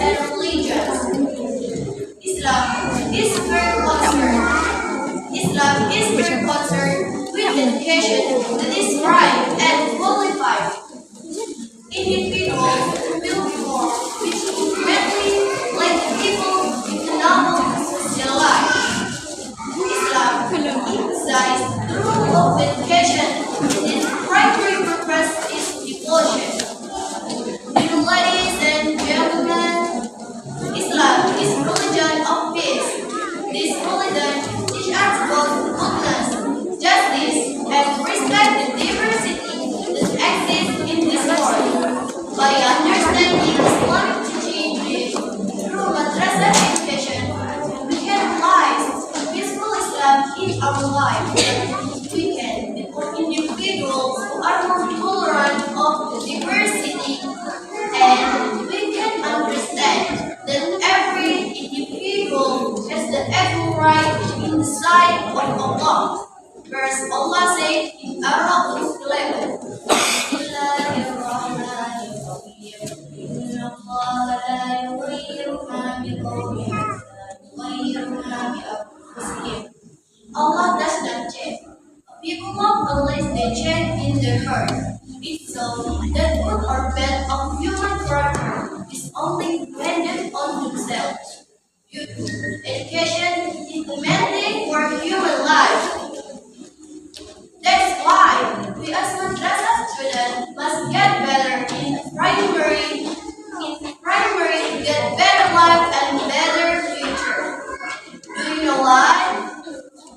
and religions. Islam is very concerned with education that is right and qualified. Individuals will be more which ultimately lead people into noble social life. Islam emphasizes the role of education. Its primary purpose is devotion. Dear ladies and gentlemen, Islam is religion of peace. This religion teaches us about goodness, justice, and respect the diversity that exists in this world. By understanding Islamic teaching through madrasah education, we can realize peaceful Islam in our life. We can become individuals who are more tolerant of the diversity, and we can understand that every individual has the equal right in the sight of Allah. Verse Allah says in Ar-Ra'd 11. Allah does not change. People love unless they change in their heart. It's so that good or bad of human character is only dependent on themselves. Education is demanding for human life. That's why we as madrasah students must get better in primary to get better life and better future. Do you know why?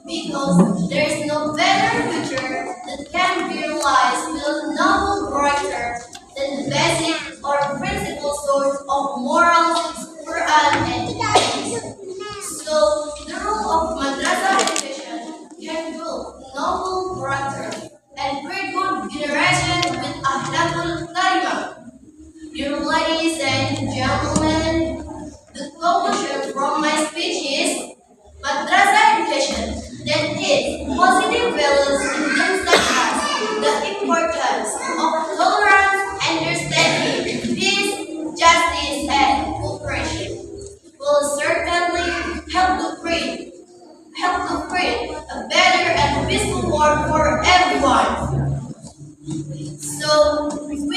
Because there is no better future that can be realized with a noble character than the basic or principal source of morals, Quran and Hadith. So, the role of madrasah education can build noble character and create good generation with akhlaqul karimah. Dear ladies and gentlemen, the conclusion from my speech is madrasah education that is positive values inculcate us the importance of tolerance, understanding, peace, justice, and cooperation will certainly help to create a better and peaceful world for everyone. So we